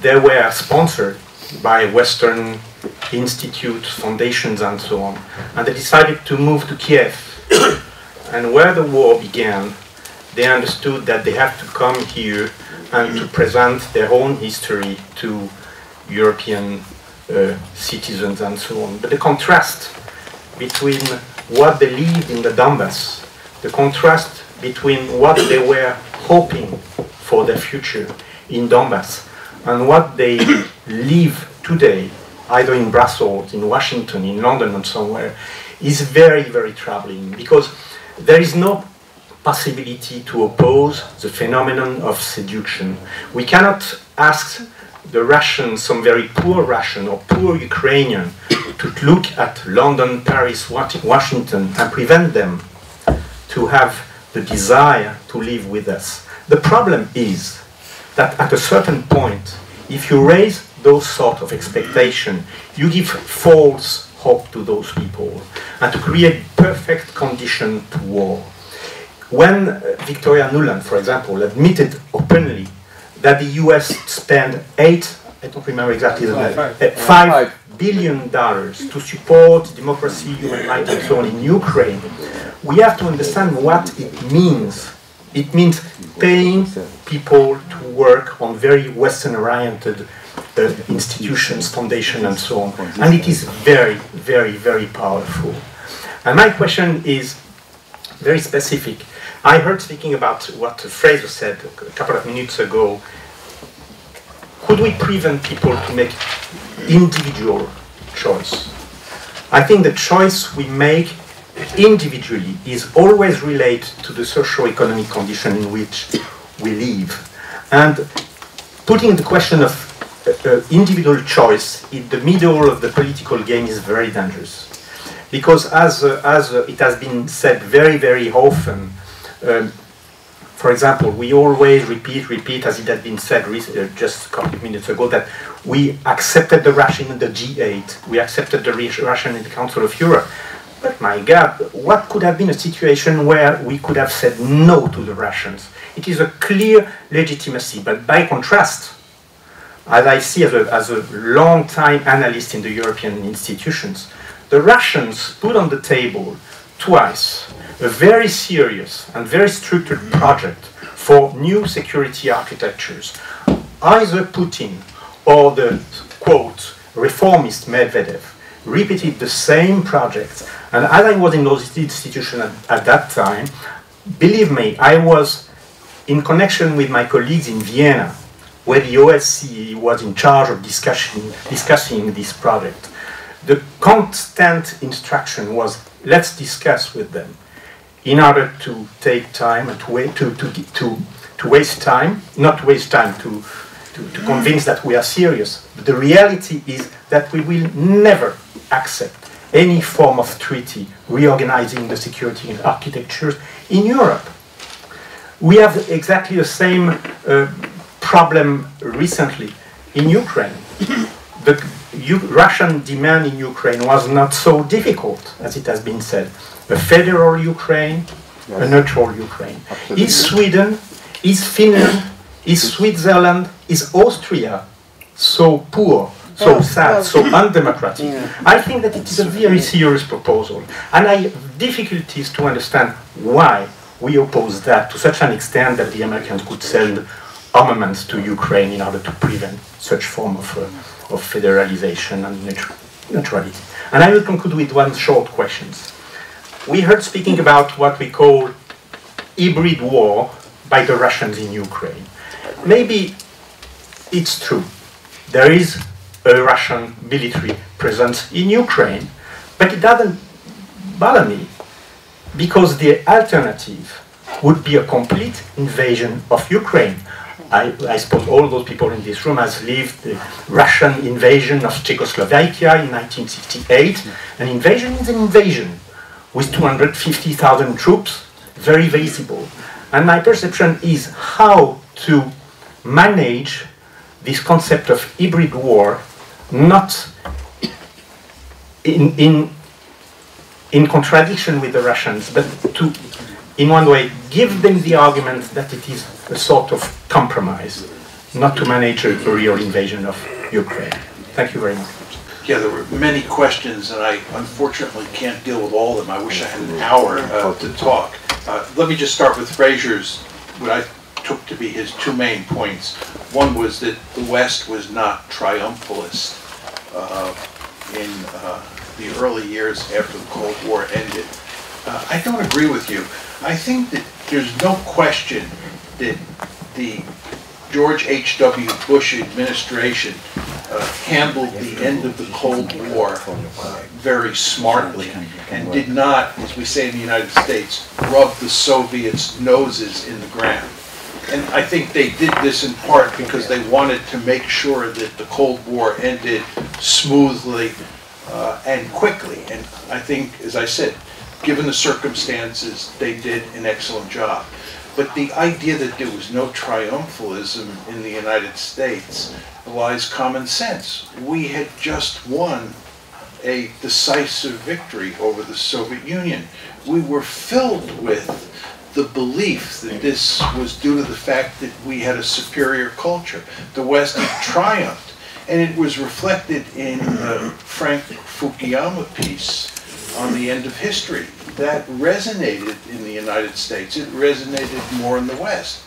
they were sponsored by Western institutes, foundations, and so on. And they decided to move to Kiev. And where the war began, they understood that they have to come here and to present their own history to European citizens and so on. But the contrast between what they lived in the Donbass, the contrast between what they were hoping for their future in Donbass and what they live today, either in Brussels, in Washington, in London, and somewhere, is very, very troubling, because there is no possibility to oppose the phenomenon of seduction. We cannot ask the Russian, some very poor Russian or poor Ukrainian, to look at London, Paris, Washington, and prevent them to have the desire to live with us. The problem is that at a certain point, if you raise those sort of expectations, you give false hope to those people and to create perfect condition to war. When Victoria Nuland, for example, admitted openly that the US spent I don't remember exactly the number, $5 billion to support democracy, human rights, and so on in Ukraine, we have to understand what it means. It means paying people to work on very Western-oriented institutions, foundations, and so on. And it is very, very, very powerful. And my question is very specific. I heard speaking about what Fraser said a couple of minutes ago. Could we prevent people to make individual choice? I think the choice we make individually is always related to the socio-economic condition in which we live. And putting the question of individual choice in the middle of the political game is very dangerous. Because as it has been said very, very often, for example, we always repeat, as it has been said just a couple of minutes ago, that we accepted the Russian in the G8, we accepted the Russian in the Council of Europe. But my God, what could have been a situation where we could have said no to the Russians? It is a clear legitimacy, but by contrast, as I see as a long-time analyst in the European institutions, the Russians put on the table twice a very serious and very structured project for new security architectures. Either Putin or the, quote, reformist Medvedev repeated the same projects. And as I was in those institutions at that time, believe me, I was in connection with my colleagues in Vienna, where the OSCE was in charge of discussing this project. The constant instruction was, let's discuss with them, in order to take time and to waste time, not waste time to convince that we are serious. But the reality is that we will never accept any form of treaty reorganizing the security architectures in Europe. We have exactly the same problem recently in Ukraine. The Russian demand in Ukraine was not so difficult, as it has been said. A federal Ukraine, yes. A neutral Ukraine. Absolutely. Is Sweden, is Finland, is Switzerland, is Austria so poor, so sad, so undemocratic? Yeah. I think that it is a very serious proposal. And I have difficulties to understand why we oppose that to such an extent that the Americans could send armaments to Ukraine in order to prevent such form of federalization and neutrality. And I will conclude with one short question. We heard speaking about what we call hybrid war by the Russians in Ukraine. Maybe it's true. There is a Russian military presence in Ukraine, but it doesn't bother me, because the alternative would be a complete invasion of Ukraine. I suppose all those people in this room has lived the Russian invasion of Czechoslovakia in 1968. An invasion is an invasion, with 250,000 troops, very visible. And my perception is how to manage this concept of hybrid war, not in contradiction with the Russians, but to, in one way, give them the argument that it is a sort of compromise, not to manage a real invasion of Ukraine. Thank you very much. Yeah, there were many questions, and I unfortunately can't deal with all of them. I wish I had an hour to talk. Let me just start with Fraser's, what I took to be his two main points. One was that the West was not triumphalist in the early years after the Cold War ended. I don't agree with you. I think that there's no question that the George H.W. Bush administration handled the end of the Cold War very smartly and did not, as we say in the United States, rub the Soviets' noses in the ground. And I think they did this in part because they wanted to make sure that the Cold War ended smoothly and quickly. And I think, as I said, given the circumstances, they did an excellent job. But the idea that there was no triumphalism in the United States belies common sense. We had just won a decisive victory over the Soviet Union. We were filled with the belief that this was due to the fact that we had a superior culture. The West had triumphed, and it was reflected in the Frank Fukuyama piece on the end of history. That resonated in the United States. It resonated more in the West.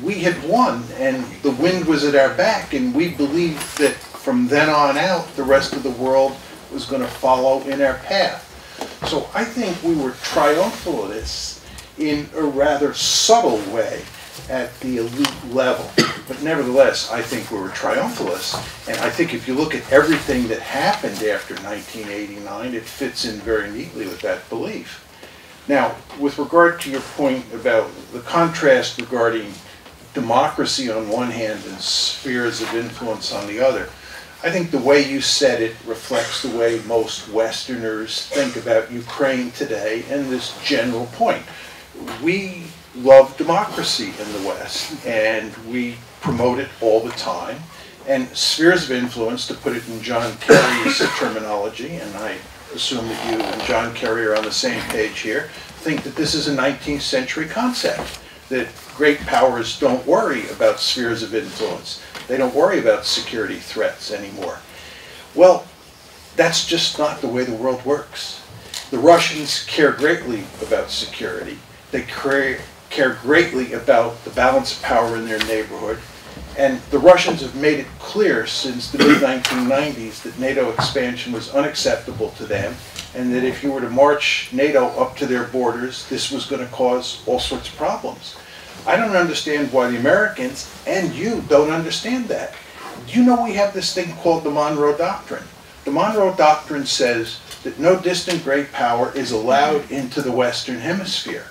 We had won, and the wind was at our back, and we believed that from then on out, the rest of the world was going to follow in our path. So I think we were triumphalists in a rather subtle way at the elite level. But nevertheless, I think we were triumphalists. And I think if you look at everything that happened after 1989, it fits in very neatly with that belief. Now, with regard to your point about the contrast regarding democracy on one hand and spheres of influence on the other, I think the way you said it reflects the way most Westerners think about Ukraine today and this general point. We love democracy in the West, and we promote it all the time. And spheres of influence, to put it in John Kerry's terminology, and I assume that you and John Kerry are on the same page here, think that this is a 19th century concept, that great powers don't worry about spheres of influence. They don't worry about security threats anymore. Well, that's just not the way the world works. The Russians care greatly about security. They care greatly about the balance of power in their neighborhood. And the Russians have made it clear since the mid-1990s that NATO expansion was unacceptable to them, and that if you were to march NATO up to their borders, this was going to cause all sorts of problems. I don't understand why the Americans and you don't understand that. Do you know we have this thing called the Monroe Doctrine? The Monroe Doctrine says that no distant great power is allowed into the Western Hemisphere.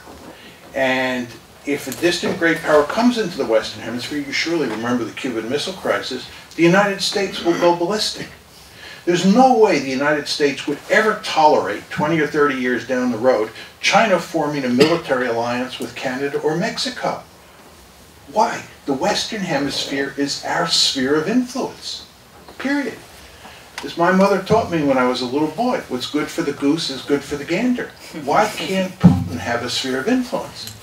And if a distant great power comes into the Western Hemisphere, you surely remember the Cuban Missile Crisis, the United States will go ballistic. There's no way the United States would ever tolerate, 20 or 30 years down the road, China forming a military alliance with Canada or Mexico. Why? The Western Hemisphere is our sphere of influence, period. As my mother taught me when I was a little boy, what's good for the goose is good for the gander. Why can't Putin have a sphere of influence?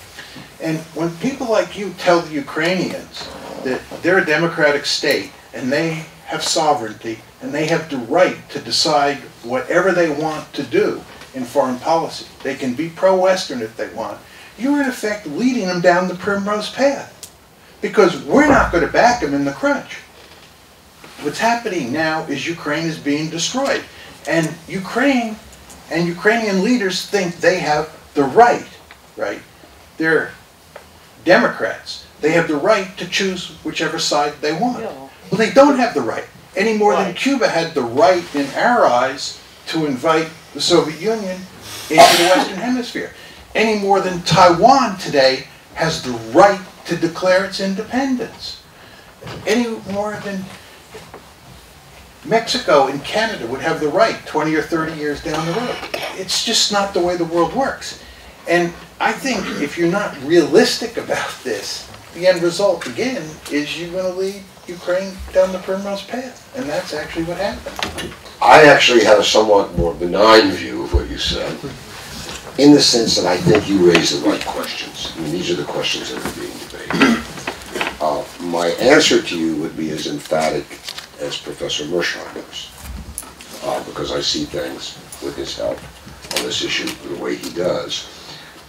And when people like you tell the Ukrainians that they're a democratic state and they have sovereignty and they have the right to decide whatever they want to do in foreign policy, they can be pro-Western if they want, you're in effect leading them down the primrose path. Because we're not going to back them in the crunch. What's happening now is Ukraine is being destroyed. And Ukraine and Ukrainian leaders think they have the right? They're Democrats. They have the right to choose whichever side they want. Well, they don't have the right, any more than Cuba had the right, in our eyes, to invite the Soviet Union into the Western Hemisphere. Any more than Taiwan today has the right to declare its independence. Any more than Mexico and Canada would have the right 20 or 30 years down the road. It's just not the way the world works. And I think if you're not realistic about this, the end result, again, is you're going to lead Ukraine down the primrose path. And that's actually what happened. I actually have a somewhat more benign view of what you said, in the sense that I think you raised the right questions. I mean, these are the questions that are being debated. My answer to you would be as emphatic as Professor Mearsheimer's, because I see things with his help on this issue the way he does.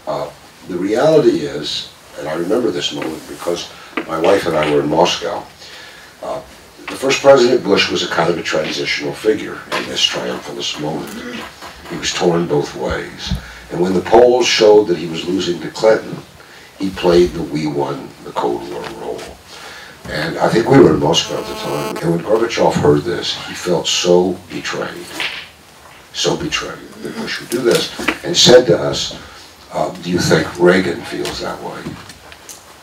The reality is, and I remember this moment because my wife and I were in Moscow, the first President Bush was a kind of a transitional figure in this triumphalist moment. He was torn both ways. And when the polls showed that he was losing to Clinton, he played the "we won the Cold War" role. And I think we were in Moscow at the time, and when Gorbachev heard this, he felt so betrayed that Bush would do this, and said to us, do you think Reagan feels that way?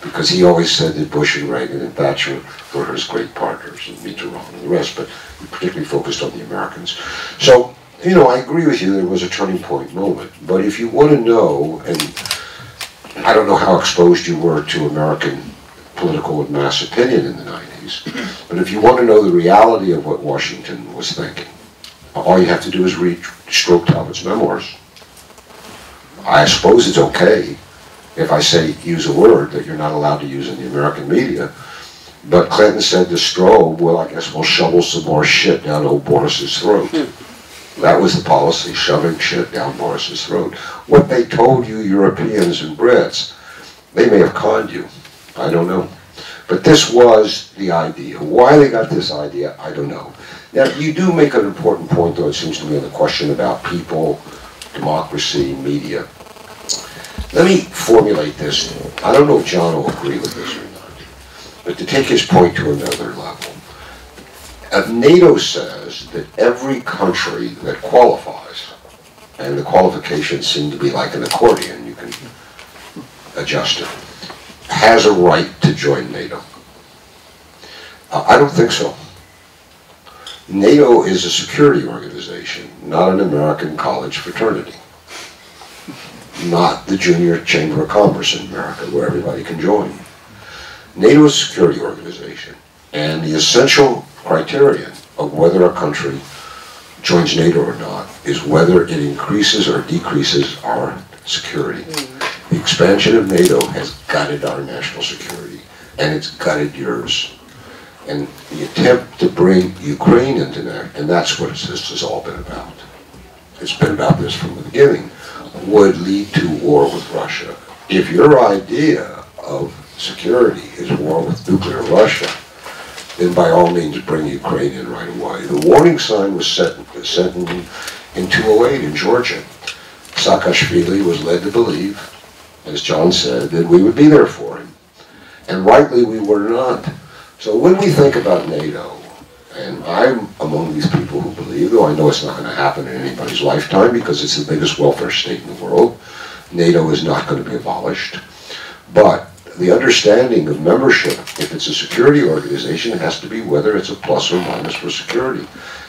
Because he always said that Bush and Reagan and Thatcher were his great partners, and Mitterrand and the rest, but he particularly focused on the Americans. So, you know, I agree with you, there was a turning point moment. But if you want to know, and I don't know how exposed you were to American political and mass opinion in the 90s, but if you want to know the reality of what Washington was thinking, all you have to do is read Stroke Talbot's memoirs. I suppose it's okay if I say use a word that you're not allowed to use in the American media. But Clinton said to Strobe, well, I guess we'll shovel some more shit down old Boris's throat. That was the policy, shoving shit down Boris's throat. What they told you Europeans and Brits, they may have conned you. I don't know. But this was the idea. Why they got this idea, I don't know. Now, you do make an important point, though, it seems to me, on the question about people, democracy, media. Let me formulate this. I don't know if John will agree with this or not. But to take his point to another level, NATO says that every country that qualifies, and the qualifications seem to be like an accordion, you can adjust it, has a right to join NATO. I don't think so. NATO is a security organization, not an American college fraternity. Not the Junior Chamber of Commerce in America, where everybody can join. NATO is a security organization, and the essential criterion of whether a country joins NATO or not is whether it increases or decreases our security. The expansion of NATO has gutted our national security, and it's gutted yours. And the attempt to bring Ukraine into that, and that's what this has all been about. It's been about this from the beginning, would lead to war with Russia. If your idea of security is war with nuclear Russia, then by all means bring Ukraine in right away. The warning sign was set in 2008 in Georgia. Saakashvili was led to believe, as John said, that we would be there for him. And rightly we were not. So when we think about NATO, and I'm among these people who believe, though I know it's not going to happen in anybody's lifetime because it's the biggest welfare state in the world, NATO is not going to be abolished. But the understanding of membership, if it's a security organization, has to be whether it's a plus or minus for security.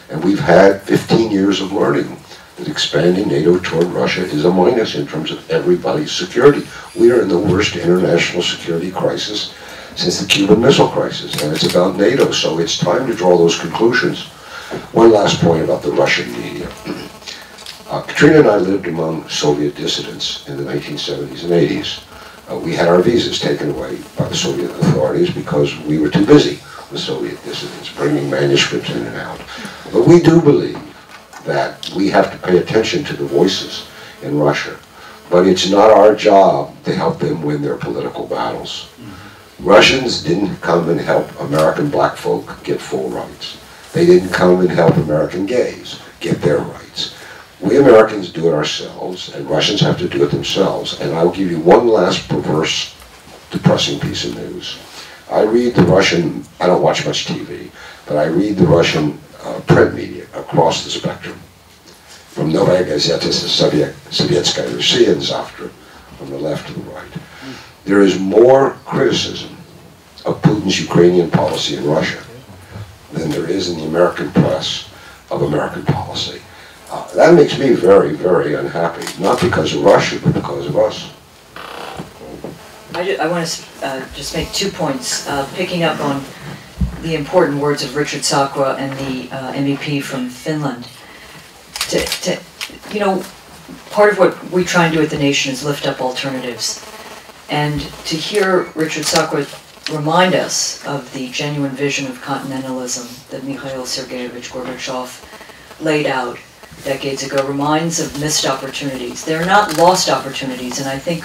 And we've had 15 years of learning that expanding NATO toward Russia is a minus in terms of everybody's security. We are in the worst international security crisis since the Cuban Missile Crisis, and it's about NATO, so it's time to draw those conclusions. One last point about the Russian media. Katrina and I lived among Soviet dissidents in the 1970s and 80s. We had our visas taken away by the Soviet authorities because we were too busy with Soviet dissidents, bringing manuscripts in and out. But we do believe that we have to pay attention to the voices in Russia. But it's not our job to help them win their political battles. Russians didn't come and help American black folk get full rights. They didn't come and help American gays get their rights. We Americans do it ourselves, and Russians have to do it themselves. And I'll give you one last perverse, depressing piece of news. I read the Russian, I don't watch much TV, but I read the Russian print media across the spectrum. From Novaya Gazeta to Sovietskaya Russia and Zavtra, from the left to the right. There is more criticism of Putin's Ukrainian policy in Russia than there is in the American press of American policy. That makes me very, very unhappy, not because of Russia, but because of us. I want to just make 2 points, picking up on the important words of Richard Sakwa and the MEP from Finland. You know, part of what we try and do at the nation is lift up alternatives. And to hear Richard Sakwa remind us of the genuine vision of continentalism that Mikhail Sergeyevich Gorbachev laid out decades ago reminds of missed opportunities. They're not lost opportunities, and I think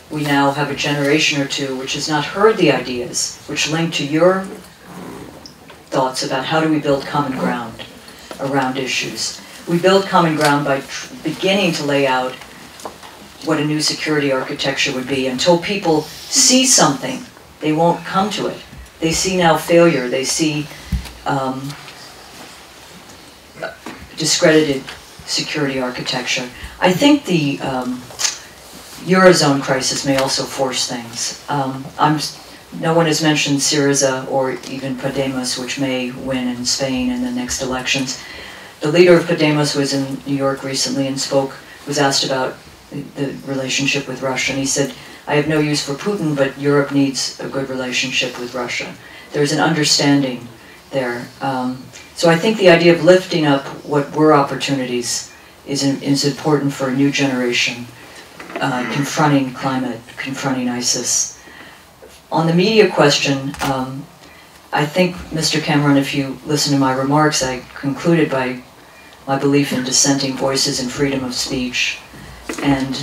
we now have a generation or two which has not heard the ideas, which link to your thoughts about how do we build common ground around issues. We build common ground by beginning to lay out what a new security architecture would be. Until people see something, they won't come to it. They see now failure. They see discredited security architecture. I think the Eurozone crisis may also force things. No one has mentioned Syriza or even Podemos, which may win in Spain in the next elections. The leader of Podemos was in New York recently and was asked about the relationship with Russia, and he said, I have no use for Putin, but Europe needs a good relationship with Russia. There's an understanding there. So I think the idea of lifting up what were opportunities is important for a new generation confronting climate, confronting ISIS. On the media question, I think, Mr. Cameron, if you listen to my remarks, I concluded by my belief in dissenting voices and freedom of speech. And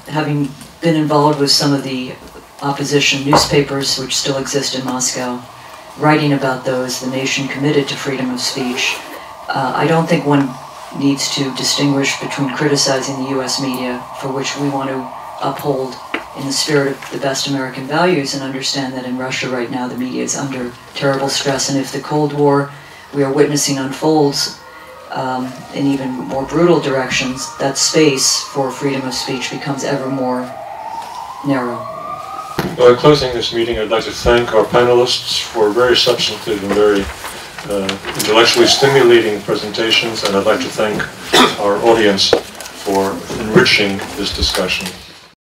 having been involved with some of the opposition newspapers which still exist in Moscow, writing about those, the nation committed to freedom of speech, I don't think one needs to distinguish between criticizing the US media, for which we want to uphold in the spirit of the best American values, and understand that in Russia right now the media is under terrible stress, and if the Cold War we are witnessing unfolds in even more brutal directions, that space for freedom of speech becomes ever more narrow. Well, in closing this meeting, I'd like to thank our panelists for very substantive and very intellectually stimulating presentations, and I'd like to thank our audience for enriching this discussion.